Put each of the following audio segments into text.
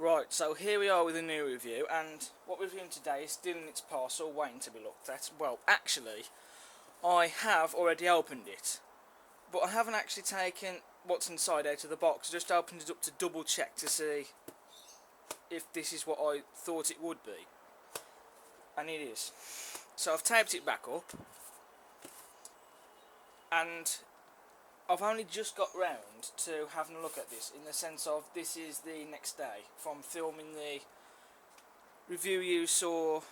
Right, so here we are with a new review, and what we're reviewing today is still in its parcel, waiting to be looked at. Well, actually, I have already opened it, but I haven't actually taken what's inside out of the box. I just opened it up to double check to see if this is what I thought it would be, and it is. So I've taped it back up, and I've only just got round to having a look at this, in the sense of this is the next day from filming the review you saw,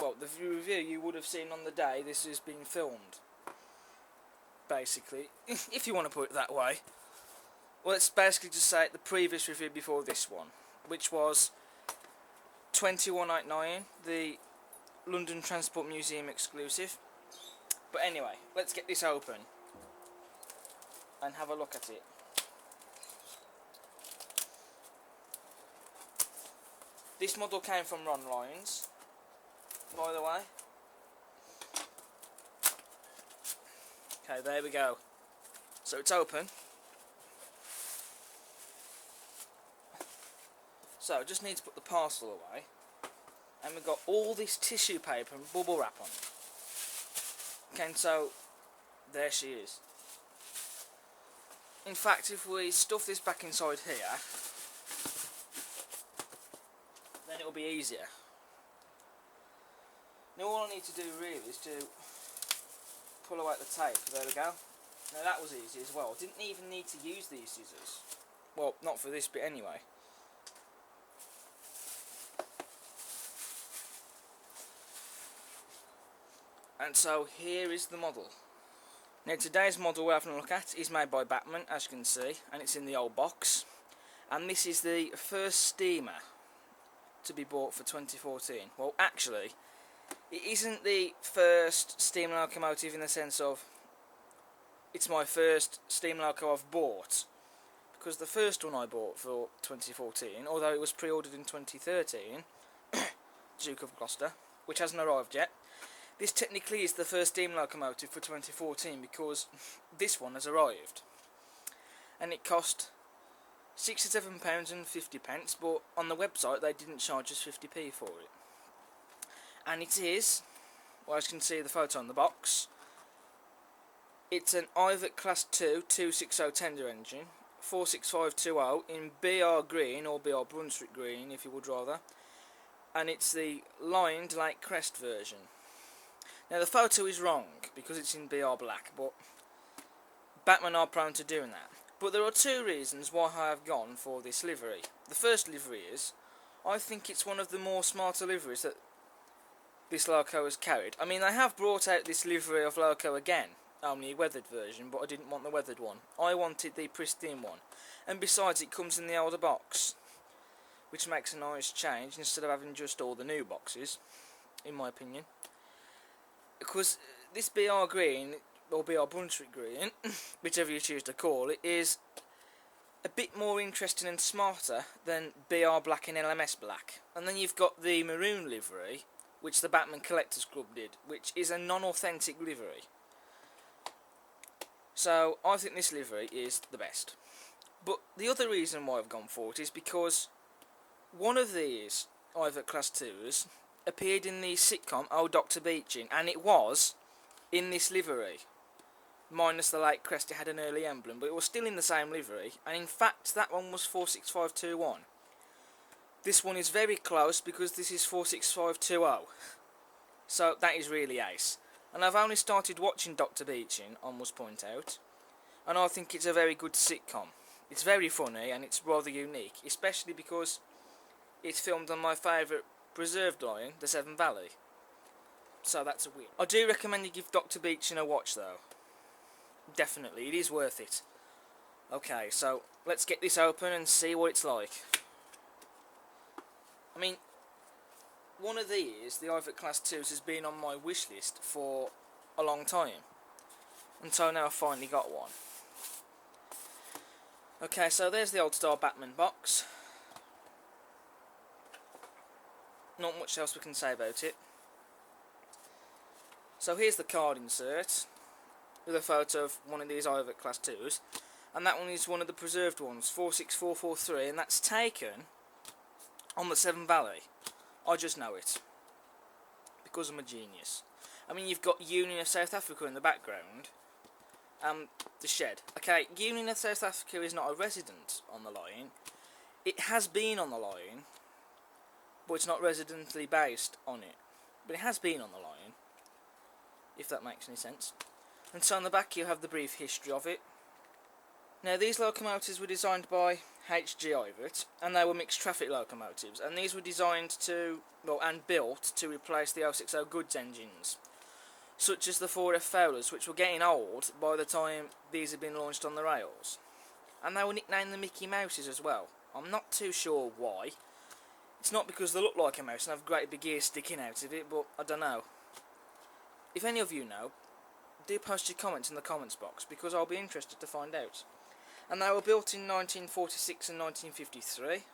well, the review you would have seen on the day this is being filmed, basically, if you want to put it that way. Well, it's basically just say the previous review before this one, which was 21.99, the London Transport Museum exclusive. But anyway, let's get this open and have a look at it. This model came from Ron Lyons, by the way. Okay, there we go. So it's open. So I just need to put the parcel away, and we've got all this tissue paper and bubble wrap on it. Okay, and so there she is. In fact, if we stuff this back inside here, then it'll be easier. Now all I need to do really is to pull away the tape. There we go. Now that was easy as well. I didn't even need to use these scissors. Well, not for this bit anyway. And so here is the model. Now today's model we're having a look at is made by Bachmann, as you can see, and it's in the old box. And this is the first steamer to be bought for 2014. Well, actually, it isn't the first steam locomotive in the sense of it's my first steam loco I've bought, because the first one I bought for 2014, although it was pre-ordered in 2013, Duke of Gloucester, which hasn't arrived yet. This technically is the first steam locomotive for 2014 because this one has arrived, and it cost £67.50, but on the website they didn't charge us 50p for it. And it is, well, as you can see the photo on the box, it's an Ivatt Class 2 260 tender engine, 46520 in BR green, or BR Brunswick green if you would rather, and it's the lined Lake Crest version. Now the photo is wrong because it's in BR black, but Bachmann are prone to doing that. But there are two reasons why I have gone for this livery. The first livery is, I think it's one of the more smarter liveries that this loco has carried. I mean, they have brought out this livery of loco again, only a weathered version, but I didn't want the weathered one. I wanted the pristine one. And besides, it comes in the older box, which makes a nice change instead of having just all the new boxes, in my opinion. Because this BR green, or BR Brunswick green, whichever you choose to call it, is a bit more interesting and smarter than BR black and LMS black. And then you've got the maroon livery, which the Bachmann Collectors Club did, which is a non-authentic livery. So I think this livery is the best. But the other reason why I've gone for it is because one of these Ivatt Class 2s appeared in the sitcom Oh Doctor Beeching, and it was in this livery, minus the Lake Crest. It had an early emblem, but it was still in the same livery, and in fact that one was 46521. This one is very close because this is 46520, so that is really ace. And I've only started watching Dr. Beeching, I must point out, and I think it's a very good sitcom. It's very funny and it's rather unique, especially because it's filmed on my favourite preserved lion, the Severn Valley. So that's a win. I do recommend you give Dr. Beeching a watch though. Definitely, it is worth it. Okay, so let's get this open and see what it's like. I mean, one of these, the Ivatt Class 2s, has been on my wish list for a long time, until now I've finally got one. Okay, so there's the old style Bachmann box. Not much else we can say about it. So here's the card insert with a photo of one of these Ivatt Class 2s, and that one is one of the preserved ones, 46443, and that's taken on the Severn Valley. I just know it because I'm a genius. I mean, you've got Union of South Africa in the background. The shed. Okay, Union of South Africa is not a resident on the line. It has been on the line, but it's not residentially based on it. But it has been on the line, if that makes any sense. And so on the back you have the brief history of it. Now these locomotives were designed by H.G. Ivatt, and they were mixed traffic locomotives, and these were designed to, well, and built to replace the 060 goods engines, such as the 4F Fowlers, which were getting old by the time these had been launched on the rails. And they were nicknamed the Mickey Mouses as well. I'm not too sure why. It's not because they look like a mouse and have great big ears sticking out of it, but I don't know. If any of you know, do post your comments in the comments box, because I'll be interested to find out. And they were built in 1946 and 1953,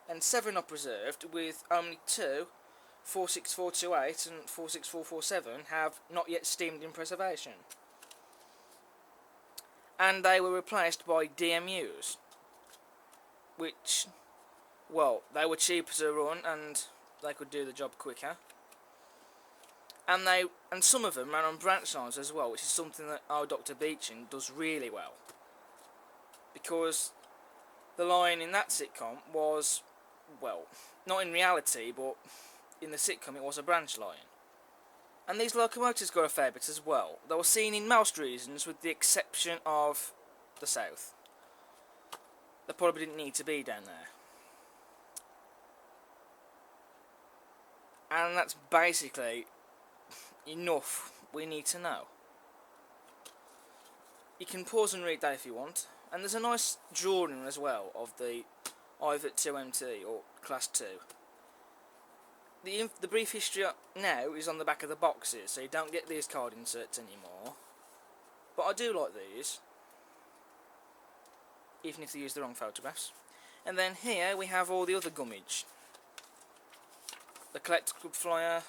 and 7 are preserved, with only 2, 46428 and 46447, have not yet steamed in preservation. And they were replaced by DMUs, which, well, they were cheaper to run and they could do the job quicker. And some of them ran on branch lines as well, which is something that Oh Doctor Beeching does really well. Because the line in that sitcom was, well, not in reality, but in the sitcom it was a branch line. And these locomotives got a fair bit as well. They were seen in most regions with the exception of the south. They probably didn't need to be down there. And that's basically enough we need to know. You can pause and read that if you want. And there's a nice drawing as well of the Ivatt 2MT, or Class 2. The brief history now is on the back of the boxes, so you don't get these card inserts anymore. But I do like these, even if they use the wrong photographs. And then here we have all the other gummage. The Collector Club flyer.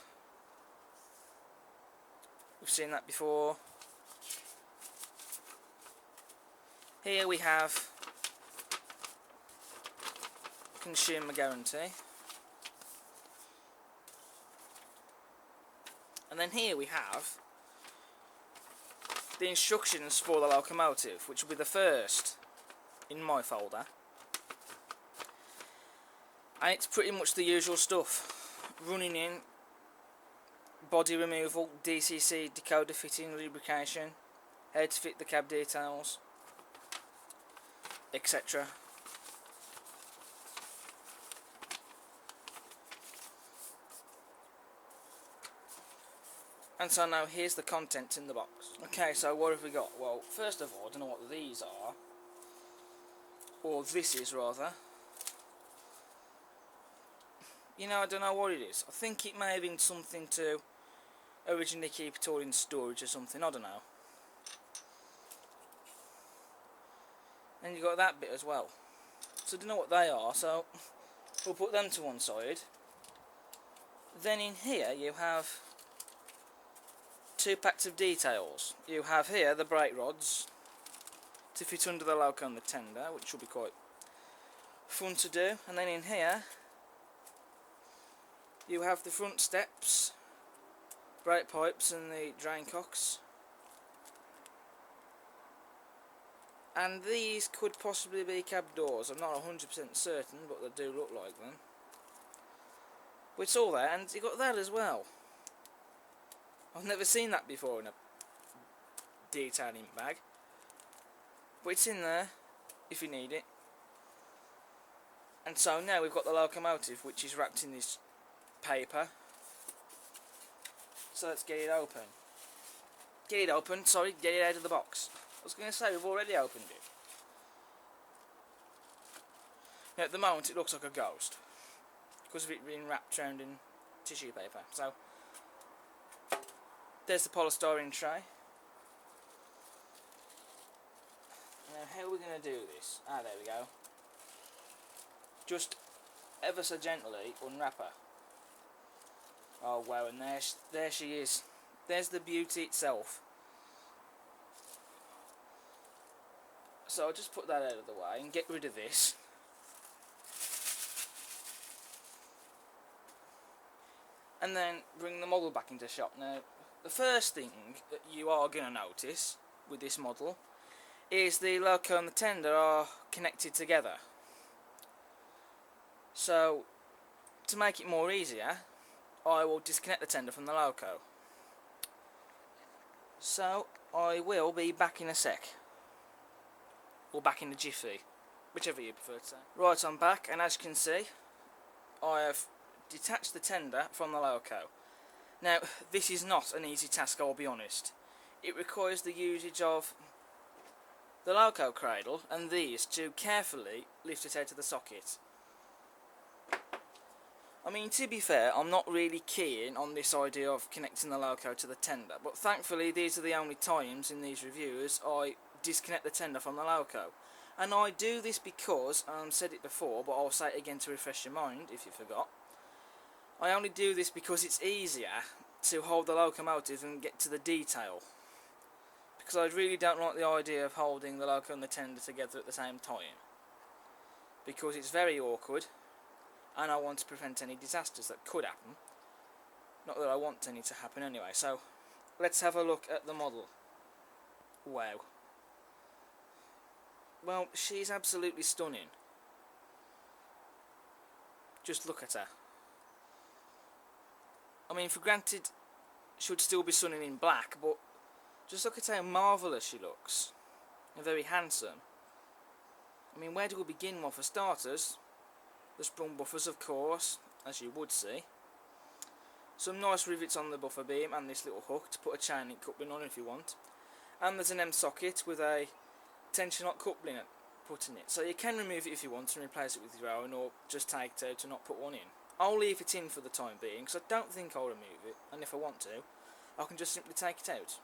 We've seen that before. Here we have Consumer Guarantee. And then here we have the instructions for the locomotive, which will be the first in my folder. And it's pretty much the usual stuff. Running in, body removal, DCC, decoder fitting, lubrication, how to fit the cab details, etc. And so now here's the contents in the box. Okay, so what have we got? Well, first of all, I don't know what these are, or this is rather. You know, I don't know what it is. I think it may have been something to originally keep it all in storage or something, I don't know. And you got that bit as well. So I don't know what they are, so we'll put them to one side. Then in here you have 2 packs of details. You have here the brake rods to fit under the loco and the tender, which will be quite fun to do. And then in here you have the front steps, brake pipes and the drain cocks. And these could possibly be cab doors. I'm not 100% certain, but they do look like them. But it's all there, and you got that as well. I've never seen that before in a detailing bag. But it's in there, if you need it. And so now we've got the locomotive, which is wrapped in this paper. So let's get it open. Get it open, sorry, get it out of the box. I was going to say, we've already opened it. Now at the moment it looks like a ghost, because of it being wrapped around in tissue paper. So, there's the polystyrene tray. Now how are we going to do this? Ah, there we go. Just ever so gently unwrap her. Oh wow, and there she is. There's the beauty itself. So I'll just put that out of the way and get rid of this. and then bring the model back into shot. Now, the first thing that you are going to notice with this model is the loco and the tender are connected together. So, to make it more easier, I will disconnect the tender from the loco. So, I will be back in a sec. Or back in a jiffy, whichever you prefer to say. Right, I'm back, and as you can see, I have detached the tender from the loco. Now, this is not an easy task, I'll be honest. It requires the usage of the loco cradle and these to carefully lift it out of the socket. I mean, to be fair, I'm not really keen on this idea of connecting the loco to the tender, but thankfully these are the only times in these reviews I disconnect the tender from the loco. And I do this because, and I've said it before, but I'll say it again to refresh your mind if you forgot. I only do this because it's easier to hold the locomotive and get to the detail. Because I really don't like the idea of holding the loco and the tender together at the same time. Because it's very awkward, and I want to prevent any disasters that could happen. Not that I want any to happen anyway. So, let's have a look at the model. Wow. Well, she's absolutely stunning. Just look at her. I mean, for granted, she would still be stunning in black, but just look at how marvellous she looks. And very handsome. I mean, where do we begin? Well, for starters, the sprung buffers, of course, as you would see. Some nice rivets on the buffer beam and this little hook to put a chain link coupling on if you want. And there's an M socket with a tension lock coupling put in it. So you can remove it if you want and replace it with your own, or just take it out and not put one in. I'll leave it in for the time being because I don't think I'll remove it, and if I want to, I can just simply take it out.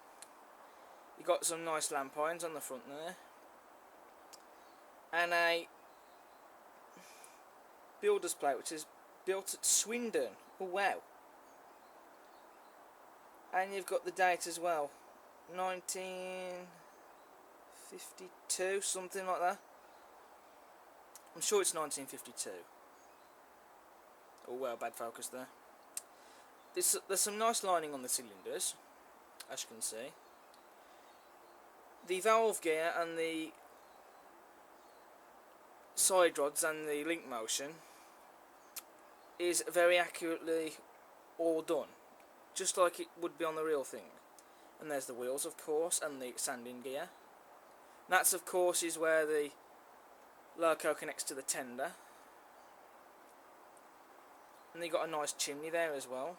You've got some nice lamp irons on the front there, and a builder's plate which is built at Swindon. Oh wow. And you've got the date as well, 1952, something like that. I'm sure it's 1952. Oh well, bad focus there. There's some nice lining on the cylinders, as you can see. The valve gear and the side rods and the link motion is very accurately all done, just like it would be on the real thing. And there's the wheels, of course, and the sanding gear. That's, of course, is where the loco connects to the tender. And you've got a nice chimney there as well.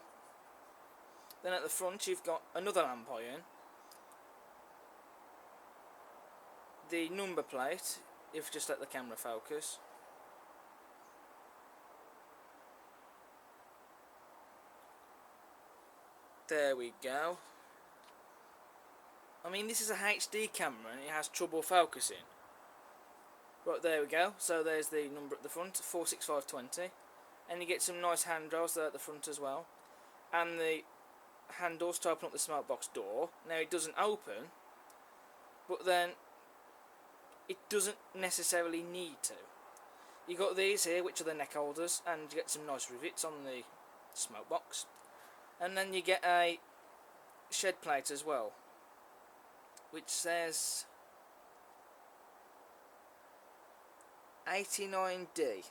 Then at the front you've got another lamp iron. The number plate, if you just let the camera focus. There we go. I mean, this is a HD camera and it has trouble focusing. Right, there we go. So there's the number at the front, 46520. And you get some nice handrails there at the front as well. And the handles to open up the smokebox door. Now it doesn't open, but then it doesn't necessarily need to. You got these here, which are the neck holders, and you get some nice rivets on the smokebox. And then you get a shed plate as well, which says 89D.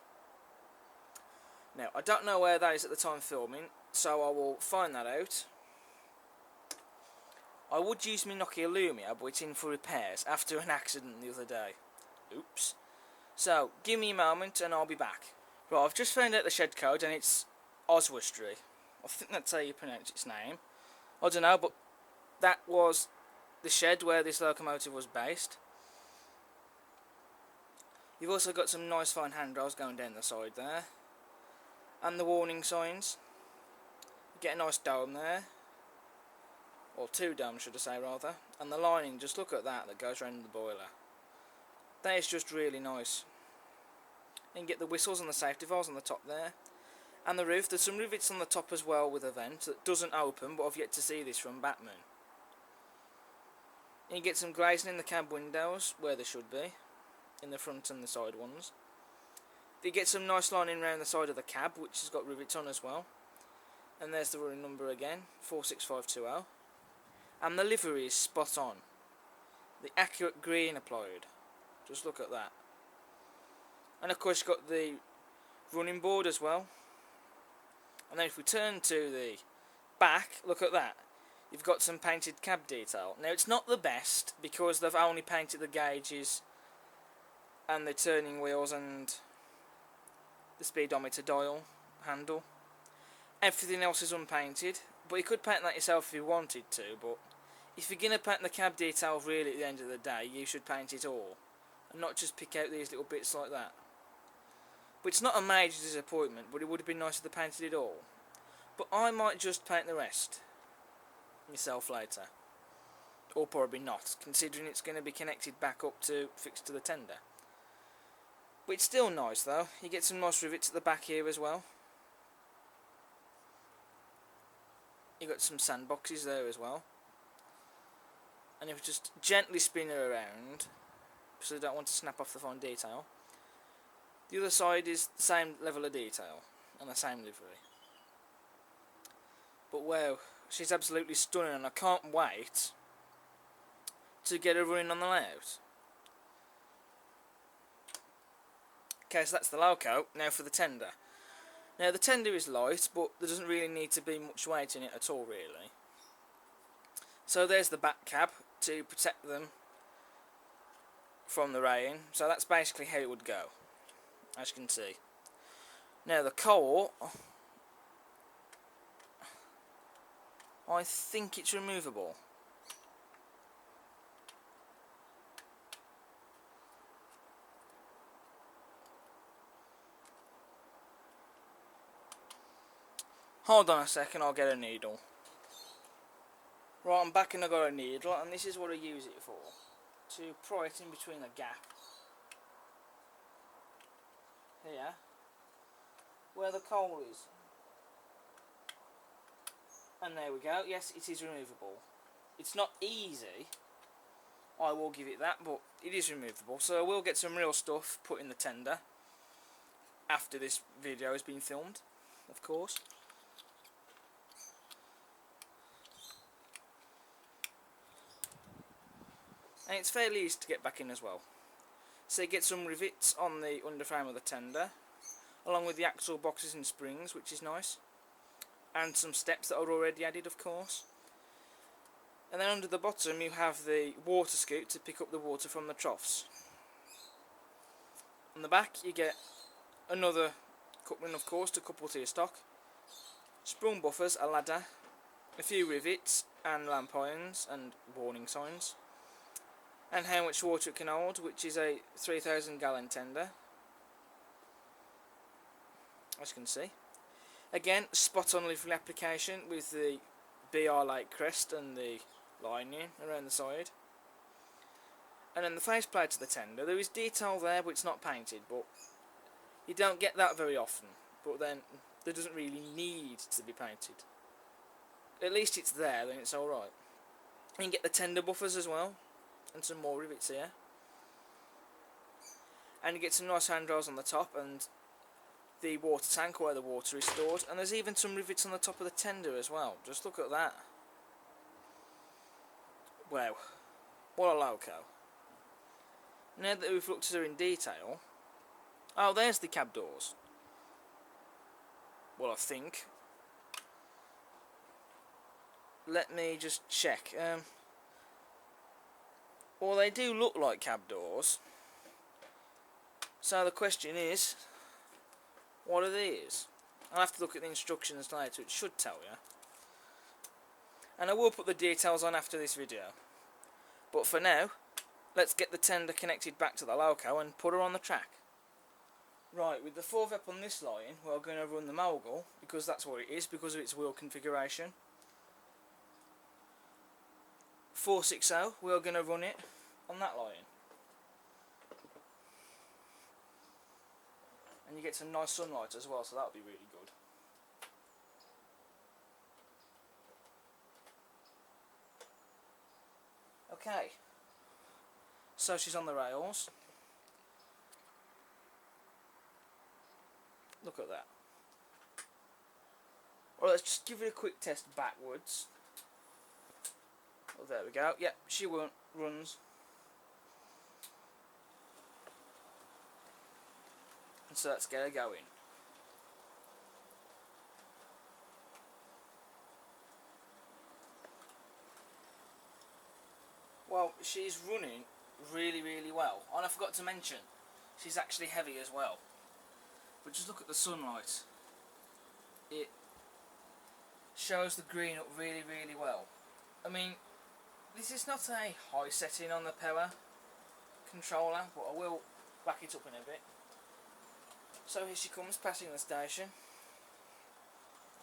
Now, I don't know where that is at the time of filming, so I will find that out. I would use my Nokia Lumia, but it's in for repairs after an accident the other day. Oops. So, give me a moment and I'll be back. Right, I've just found out the shed code and it's Oswestry. I think that's how you pronounce its name. I don't know, but that was the shed where this locomotive was based. You've also got some nice fine handrails going down the side there. And the warning signs. You get a nice dome there. Or two domes, should I say, rather. And the lining, just look at that goes around the boiler. That is just really nice. You can get the whistles and the safety valves on the top there. And the roof, there's some rivets on the top as well with a vent that doesn't open, but I've yet to see this from Bachmann. You get some glazing in the cab windows, where they should be, in the front and the side ones. You get some nice lining around the side of the cab, which has got rivets on as well. And there's the running number again, 46520. And the livery is spot on. The accurate green applied. Just look at that. And of course you've got the running board as well. And then if we turn to the back, look at that. You've got some painted cab detail. Now it's not the best because they've only painted the gauges and the turning wheels and the speedometer dial handle. Everything else is unpainted, but you could paint that yourself if you wanted to, but if you're going to paint the cab detail really at the end of the day, you should paint it all, and not just pick out these little bits like that. But it's not a major disappointment, but it would have been nice if they painted it all. But I might just paint the rest myself later. Or probably not, considering it's going to be connected back up to fixed to the tender. But it's still nice though. You get some nice rivets at the back here as well. You got some sandboxes there as well. And if you just gently spin her around, because I don't want to snap off the fine detail, the other side is the same level of detail and the same livery. But wow, she's absolutely stunning, and I can't wait to get her running on the layout. Okay, so that's the loco. Now for the tender. Now the tender is light, but there doesn't really need to be much weight in it at all, really. So there's the back cab to protect them from the rain. So that's basically how it would go, as you can see. Now the core, I think it's removable. Hold on a second, I'll get a needle. Right, I'm back and I got a needle, and this is what I use it for. To pry it in between a gap. Here. Where the coal is. And there we go, yes, it is removable. It's not easy, I will give it that, but it is removable. So I will get some real stuff put in the tender after this video has been filmed, of course. And it's fairly easy to get back in as well. So you get some rivets on the underframe of the tender, along with the axle boxes and springs, which is nice. And some steps that are already added, of course. And then under the bottom you have the water scoop to pick up the water from the troughs. On the back you get another coupling, of course, to couple to your stock. Sprung buffers, a ladder, a few rivets and lamp irons and warning signs. And how much water it can hold, which is a 3,000 gallon tender, as you can see. Again, spot on livery application with the BR Lake crest and the lining around the side. And then the faceplate of the tender, there is detail there but it's not painted, but you don't get that very often. But then there doesn't really need to be painted. At least it's there, then it's alright. You can get the tender buffers as well. And some more rivets here, and you get some nice handrails on the top and the water tank where the water is stored, and there's even some rivets on the top of the tender as well. Just look at that. Wow, what a loco. Now that we've looked at her in detail, oh, there's the cab doors. Well, I think. Let me just check. Well, they do look like cab doors. So the question is, what are these? I'll have to look at the instructions later, it should tell you. And I will put the details on after this video. But for now, let's get the tender connected back to the loco and put her on the track. Right, with the 4VEP on this line, we're going to run the Mogul, because that's what it is, because of its wheel configuration. 460, we're going to run it on that line. And you get some nice sunlight as well, so that'll be really good. Okay, so she's on the rails. Look at that. Well, let's just give it a quick test backwards. Oh, there we go. Yep, she runs. And so let's get her going. Well, she's running really, really well. And I forgot to mention, she's actually heavy as well. But just look at the sunlight. It shows the green up really, really well. I mean, this is not a high setting on the power controller, but I will back it up in a bit. So here she comes, passing the station.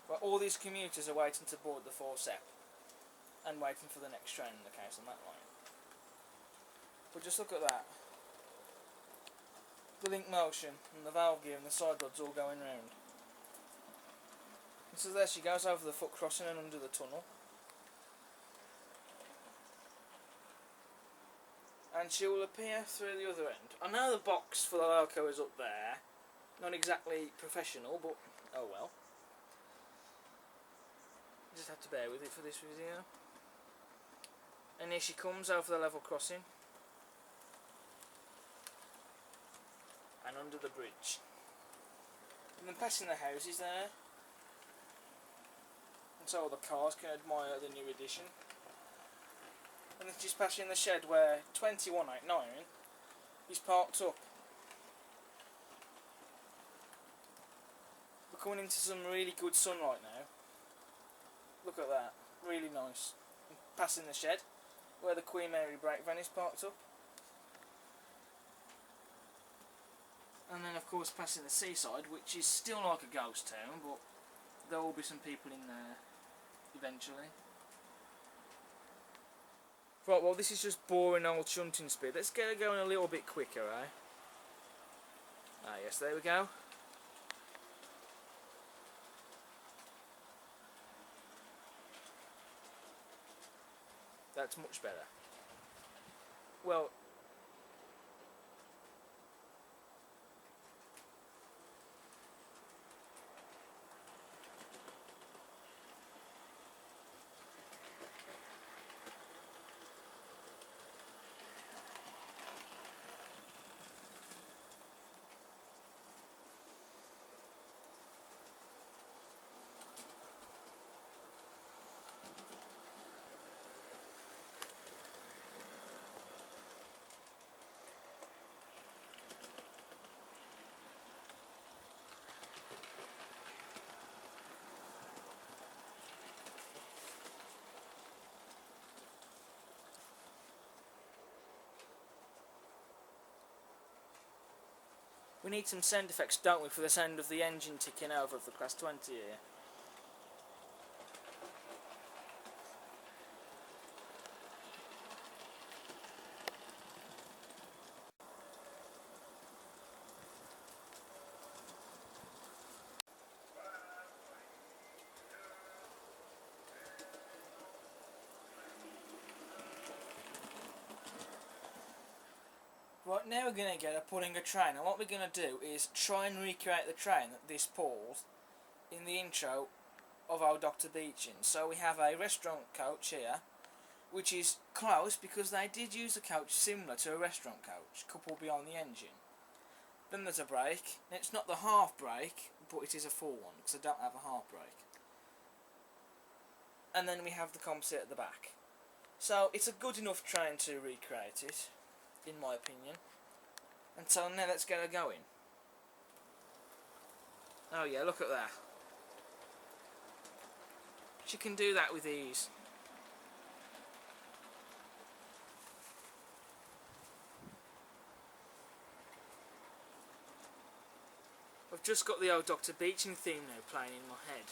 But all these commuters are waiting to board the 4-sep and waiting for the next train in the case on that line. But just look at that. The link motion and the valve gear and the side rods all going round. And so there she goes over the foot crossing and under the tunnel. And she will appear through the other end. I know the box for the loco is up there. Not exactly professional, but oh well. You just have to bear with it for this video. And here she comes over the level crossing. And under the bridge. And then passing the houses there. And so all the cars can admire the new edition. And then she's passing the shed where 2189 is parked up. We're coming into some really good sunlight now. Look at that, really nice. And passing the shed where the Queen Mary brake van is parked up. And then of course passing the seaside, which is still like a ghost town, but there will be some people in there eventually. Right, well this is just boring old shunting speed. Let's get her going a little bit quicker, eh? Ah yes, there we go. That's much better. Well, we need some sound effects, don't we, for the sound of the engine ticking over of the Class 20 here. Right, now we're going to get her pulling a train, and what we're going to do is try and recreate the train that this pulls in the intro of Oh Doctor Beeching. So we have a restaurant coach here, which is close because they did use a coach similar to a restaurant coach, coupled behind the engine. Then there's a brake, and it's not the half brake, but it is a full one, because I don't have a half brake. And then we have the composite at the back. So it's a good enough train to recreate it, in my opinion. And so now let's get her going. Oh yeah, look at that. She can do that with ease. I've just got the Oh Doctor Beeching theme now playing in my head.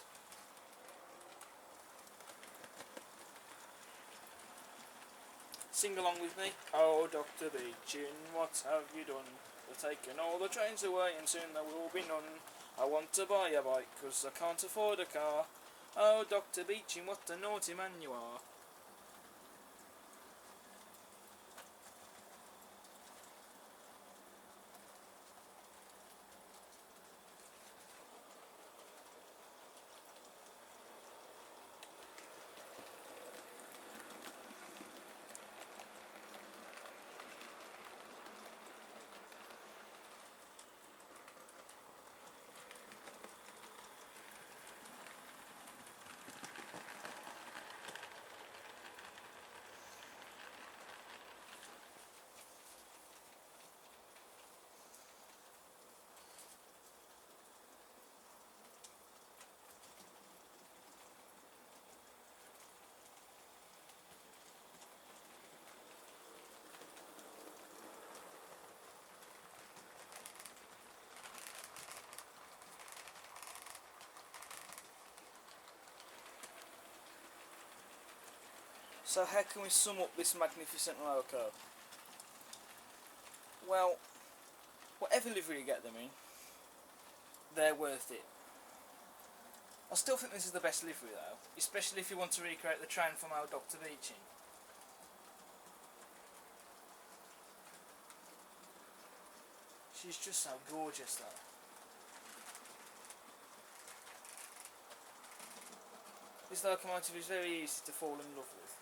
Sing along with me. Oh Doctor Beeching, what have you done? You're taking all the trains away and soon there will be none. I want to buy a bike cause I can't afford a car. Oh Doctor Beeching, what a naughty man you are. So how can we sum up this magnificent loco? Well, whatever livery you get them in, they're worth it. I still think this is the best livery though, especially if you want to recreate the train from Oh Doctor Beeching. She's just so gorgeous though. This locomotive is very easy to fall in love with.